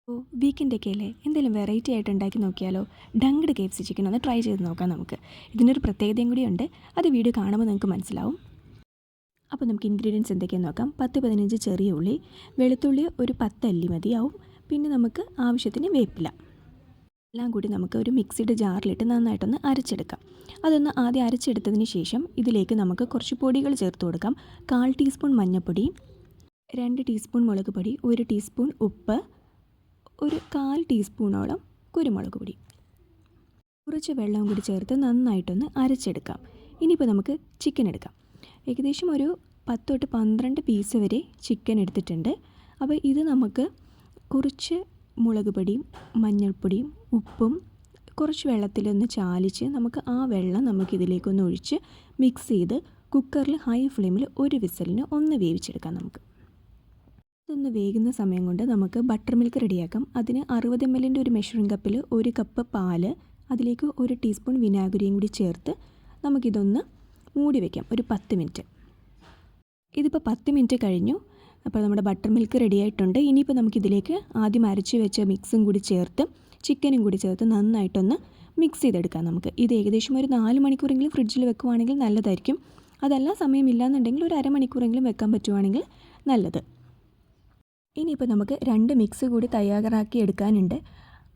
ഓ വീക്കെൻഡൊക്കെ അല്ലേ എന്തെങ്കിലും വെറൈറ്റി ആയിട്ട് ഉണ്ടാക്കി നോക്കിയാലോ. ഡങ്ക്ഡ് KFC ചിക്കൻ ഒന്ന് ട്രൈ ചെയ്ത് നോക്കാം നമുക്ക്. ഇതിനൊരു പ്രത്യേകതയും കൂടിയുണ്ട്. അത് വീഡിയോ കാണുമ്പോൾ നിങ്ങൾക്ക് മനസ്സിലാവും. അപ്പോൾ നമുക്ക് ഇൻഗ്രീഡിയൻസ് എന്തൊക്കെയാണെന്ന് നോക്കാം. 10-15 ചെറിയ ഉള്ളി, വെളുത്തുള്ളി ഒരു 10 അല്ലി മതിയാവും. പിന്നെ നമുക്ക് ആവശ്യത്തിന് വേപ്പില എല്ലാം കൂടി നമുക്ക് ഒരു മിക്സിയുടെ ജാറിലിട്ട് നന്നായിട്ടൊന്ന് അരച്ചെടുക്കാം. അതൊന്ന് ആദ്യം അരച്ചെടുത്തതിന് ശേഷം ഇതിലേക്ക് നമുക്ക് കുറച്ച് പൊടികൾ ചേർത്ത് കൊടുക്കാം. 1/4 ടീസ്പൂൺ മഞ്ഞൾപ്പൊടി, 2 ടീസ്പൂൺ മുളക് പൊടി, 1 ടീസ്പൂൺ ഉപ്പ്, ഒരു 1/4 ടീസ്പൂണോളം കുരുമുളക് പൊടി, കുറച്ച് വെള്ളം കൂടി ചേർത്ത് നന്നായിട്ടൊന്ന് അരച്ചെടുക്കാം. ഇനിയിപ്പോൾ നമുക്ക് ചിക്കൻ എടുക്കാം. ഏകദേശം ഒരു 10-12 പീസ് വരെ ചിക്കൻ എടുത്തിട്ടുണ്ട്. അപ്പോൾ ഇത് നമുക്ക് കുറച്ച് മുളക് പൊടിയും മഞ്ഞൾപ്പൊടിയും ഉപ്പും കുറച്ച് വെള്ളത്തിലൊന്ന് ചാലിച്ച് നമുക്ക് ആ വെള്ളം നമുക്കിതിലേക്കൊന്ന് ഒഴിച്ച് മിക്സ് ചെയ്ത് കുക്കറിൽ ഹൈ ഫ്ലെയിമിൽ ഒരു വിസലിന് ഒന്ന് വേവിച്ചെടുക്കാം. നമുക്ക് ഇതൊന്ന് വേകുന്ന സമയം കൊണ്ട് നമുക്ക് ബട്ടർ മിൽക്ക് റെഡിയാക്കാം. അതിന് 60 ml ഒരു മെഷറിംഗ് കപ്പിൽ 1 കപ്പ് പാല്, അതിലേക്ക് 1 ടീസ്പൂൺ വിനാഗിരിയും കൂടി ചേർത്ത് നമുക്കിതൊന്ന് മൂടി വയ്ക്കാം ഒരു 10 മിനിറ്റ്. ഇതിപ്പോൾ 10 മിനിറ്റ് കഴിഞ്ഞു. അപ്പോൾ നമ്മുടെ ബട്ടർ മിൽക്ക് റെഡി ആയിട്ടുണ്ട്. ഇനിയിപ്പോൾ നമുക്കിതിലേക്ക് ആദ്യം അരച്ച് വെച്ച മിക്സും കൂടി ചേർത്ത് ചിക്കനും കൂടി ചേർത്ത് നന്നായിട്ടൊന്ന് മിക്സ് ചെയ്തെടുക്കാം. നമുക്ക് ഇത് ഏകദേശം ഒരു 4 മണിക്കൂറെങ്കിലും ഫ്രിഡ്ജിൽ വെക്കുവാണെങ്കിൽ നല്ലതായിരിക്കും. അതല്ല സമയമില്ലാന്നുണ്ടെങ്കിൽ ഒരു അരമണിക്കൂറെങ്കിലും വെക്കാൻ പറ്റുവാണെങ്കിൽ നല്ലത്. ഇനിയിപ്പോൾ നമുക്ക് 2 മിക്സ് കൂടി തയ്യാറാക്കി എടുക്കാനുണ്ട്.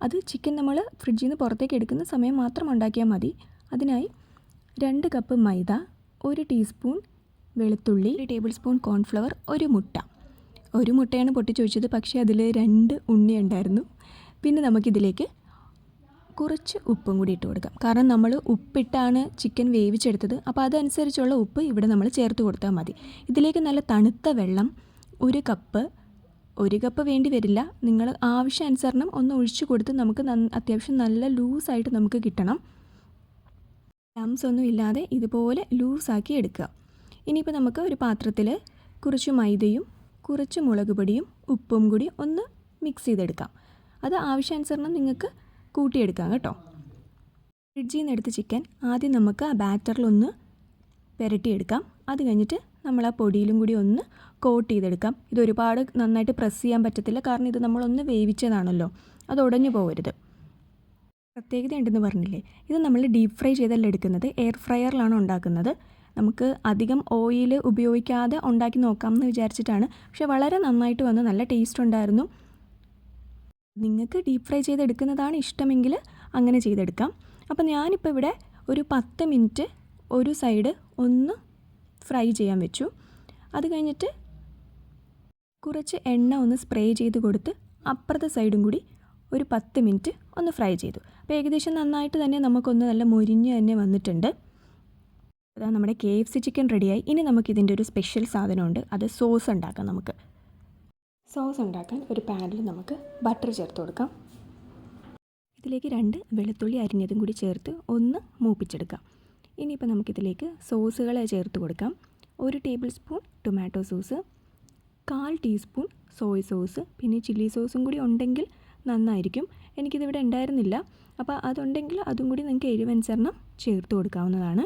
അത് ചിക്കൻ നമ്മൾ ഫ്രിഡ്ജിൽ നിന്ന് പുറത്തേക്ക് എടുക്കുന്ന സമയം മാത്രം ഉണ്ടാക്കിയാൽ മതി. അതിനായി 2 കപ്പ് മൈദ, 1 ടീസ്പൂൺ വെളുത്തുള്ളി, 1 ടേബിൾ സ്പൂൺ കോൺഫ്ലവർ, ഒരു മുട്ടയാണ് പൊട്ടിച്ചൊഴിച്ചത്, പക്ഷേ അതിൽ 2 ഉണ്ണി ഉണ്ടായിരുന്നു. പിന്നെ നമുക്കിതിലേക്ക് കുറച്ച് ഉപ്പും കൂടി ഇട്ട് കൊടുക്കാം. കാരണം നമ്മൾ ഉപ്പിട്ടാണ് ചിക്കൻ വേവിച്ചെടുത്തത്. അപ്പോൾ അതനുസരിച്ചുള്ള ഉപ്പ് ഇവിടെ നമ്മൾ ചേർത്ത് കൊടുത്താൽ മതി. ഇതിലേക്ക് നല്ല തണുത്ത വെള്ളം 1 കപ്പ് വേണ്ടി വരില്ല. നിങ്ങൾ ആവശ്യാനുസരണം ഒന്ന് ഒഴിച്ചു കൊടുത്ത് നമുക്ക് അത്യാവശ്യം നല്ല ലൂസായിട്ട് നമുക്ക് കിട്ടണം. ലംസ് ഒന്നും ഇല്ലാതെ ഇതുപോലെ ലൂസാക്കി എടുക്കുക. ഇനിയിപ്പോൾ നമുക്ക് ഒരു പാത്രത്തിൽ കുറച്ച് മൈദയും കുറച്ച് മുളക് പൊടിയും ഉപ്പും കൂടി ഒന്ന് മിക്സ് ചെയ്തെടുക്കാം. അത് ആവശ്യാനുസരണം നിങ്ങൾക്ക് കൂട്ടിയെടുക്കാം കേട്ടോ. ഫ്രിഡ്ജിൽ നിന്ന് എടുത്ത ചിക്കൻ ആദ്യം നമുക്ക് ആ ബാറ്ററിലൊന്ന് പുരട്ടിയെടുക്കാം. അത് കഴിഞ്ഞിട്ട് നമ്മൾ ആ പൊടിയിലും കൂടി ഒന്ന് കോട്ട് ചെയ്തെടുക്കാം. ഇത് ഒരുപാട് നന്നായിട്ട് പ്രസ് ചെയ്യാൻ പറ്റത്തില്ല, കാരണം ഇത് നമ്മളൊന്ന് വേവിച്ചതാണല്ലോ, അത് ഉടഞ്ഞു പോകരുത്. പ്രത്യേകത ഉണ്ടെന്ന് പറഞ്ഞില്ലേ, ഇത് നമ്മൾ ഡീപ്പ് ഫ്രൈ ചെയ്തല്ല എടുക്കുന്നത്, എയർ ഫ്രയറിലാണ് ഉണ്ടാക്കുന്നത്. നമുക്ക് അധികം ഓയിൽ ഉപയോഗിക്കാതെ ഉണ്ടാക്കി നോക്കാം എന്ന് വിചാരിച്ചിട്ടാണ്. പക്ഷേ വളരെ നന്നായിട്ട് വന്നു, നല്ല ടേസ്റ്റ് ഉണ്ടായിരുന്നു. നിങ്ങൾക്ക് ഡീപ്പ് ഫ്രൈ ചെയ്തെടുക്കുന്നതാണ് ഇഷ്ടമെങ്കിൽ അങ്ങനെ ചെയ്തെടുക്കാം. അപ്പോൾ ഞാനിപ്പോൾ ഇവിടെ ഒരു 10 മിനിറ്റ് ഒരു സൈഡ് ഒന്ന് ഫ്രൈ ചെയ്യാൻ വെച്ചു. അത് കഴിഞ്ഞിട്ട് കുറച്ച് എണ്ണ ഒന്ന് സ്പ്രേ ചെയ്ത് കൊടുത്ത് അപ്പുറത്തെ സൈഡും കൂടി ഒരു 10 മിനിറ്റ് ഒന്ന് ഫ്രൈ ചെയ്തു. അപ്പോൾ ഏകദേശം നന്നായിട്ട് തന്നെ നമുക്കൊന്ന് നല്ല മൊരിഞ്ഞ് തന്നെ വന്നിട്ടുണ്ട്. അതാ നമ്മുടെ KFC ചിക്കൻ റെഡിയായി. ഇനി നമുക്കിതിൻ്റെ ഒരു സ്പെഷ്യൽ സാധനമുണ്ട്, അത് സോസ് ഉണ്ടാക്കാം. നമുക്ക് സോസ് ഉണ്ടാക്കാൻ ഒരു പാനിൽ നമുക്ക് ബട്ടർ ചേർത്ത് കൊടുക്കാം. ഇതിലേക്ക് 2 വെളുത്തുള്ളി അരിഞ്ഞതും കൂടി ചേർത്ത് ഒന്ന് മൂപ്പിച്ചെടുക്കാം. ഇനിയിപ്പോൾ നമുക്കിതിലേക്ക് സോസുകളെ ചേർത്ത് കൊടുക്കാം. 1 table spoon tomato sauce, 1/4 teaspoon Soy sauce, പിന്നെ ചില്ലി സോസും കൂടി ഉണ്ടെങ്കിൽ നന്നായിരിക്കും. എനിക്കിതിവിടെ ഉണ്ടായിരുന്നില്ല, അപ്പോൾ അതുണ്ടെങ്കിൽ അതും കൂടി നിങ്ങൾക്ക് എരിവനുസരണം ചേർത്ത് കൊടുക്കാവുന്നതാണ്.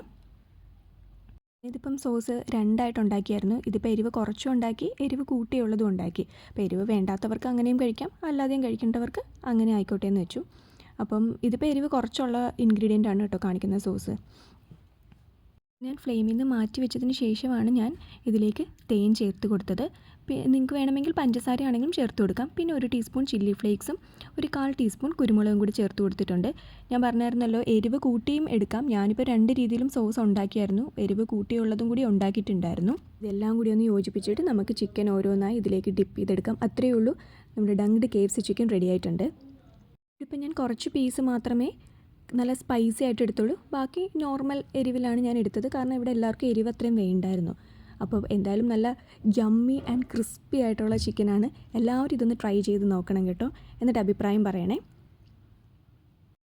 ഇതിപ്പം സോസ് 2 ഉണ്ടാക്കിയായിരുന്നു. ഇതിപ്പോൾ എരിവ് കുറച്ചും ഉണ്ടാക്കി, എരിവ് കൂട്ടിയുള്ളതും ഉണ്ടാക്കി. അപ്പോൾ എരിവ് വേണ്ടാത്തവർക്ക് അങ്ങനെയും കഴിക്കാം, അല്ലാതെയും കഴിക്കേണ്ടവർക്ക് അങ്ങനെ ആയിക്കോട്ടെ എന്ന് വെച്ചു. അപ്പം ഇതിപ്പോൾ എരിവ് കുറച്ചുള്ള ഇൻഗ്രീഡിയൻ്റ് ആണ് കേട്ടോ കാണിക്കുന്ന സോസ്. ഞാൻ ഫ്ലെയിമിൽ നിന്ന് മാറ്റി വെച്ചതിന് ശേഷമാണ് ഞാൻ ഇതിലേക്ക് തേൻ ചേർത്ത് കൊടുത്തത്. നിങ്ങൾക്ക് വേണമെങ്കിൽ പഞ്ചസാര ആണെങ്കിലും ചേർത്ത് കൊടുക്കാം. പിന്നെ 1 ടീസ്പൂൺ ചില്ലി ഫ്ലേക്സും 1/4 ടീസ്പൂൺ കുരുമുളകും കൂടി ചേർത്ത് കൊടുത്തിട്ടുണ്ട്. ഞാൻ പറഞ്ഞായിരുന്നല്ലോ എരിവ് കൂട്ടിയും എടുക്കാം. ഞാനിപ്പോൾ 2 രീതിയിലും സോസ് ഉണ്ടാക്കിയായിരുന്നു, എരിവ് കൂട്ടിയുള്ളതും കൂടി ഉണ്ടാക്കിയിട്ടുണ്ടായിരുന്നു. ഇതെല്ലാം കൂടി ഒന്ന് യോജിപ്പിച്ചിട്ട് നമുക്ക് ചിക്കൻ ഓരോന്നായി ഇതിലേക്ക് ഡിപ്പ് ചെയ്തെടുക്കാം. അത്രയേ ഉള്ളൂ, നമ്മുടെ ഡങ്ക്ഡ് KFC ചിക്കൻ റെഡി ആയിട്ടുണ്ട്. ഇപ്പം ഞാൻ കുറച്ച് പീസ് മാത്രമേ നല്ല സ്പൈസി ആയിട്ട് എടുത്തുള്ളൂ, ബാക്കി നോർമൽ എരിവിലാണ് ഞാൻ എടുത്തത്. കാരണം ഇവിടെ എല്ലാവർക്കും എരിവ് അത്രയും വേണ്ടായിരുന്നു. അപ്പോൾ എന്തായാലും നല്ല യമ്മി ആൻഡ് ക്രിസ്പി ആയിട്ടുള്ള ചിക്കനാണ്. എല്ലാവരും ഇതൊന്ന് ട്രൈ ചെയ്ത് നോക്കണം കേട്ടോ. എന്നിട്ട് അഭിപ്രായം പറയണേ.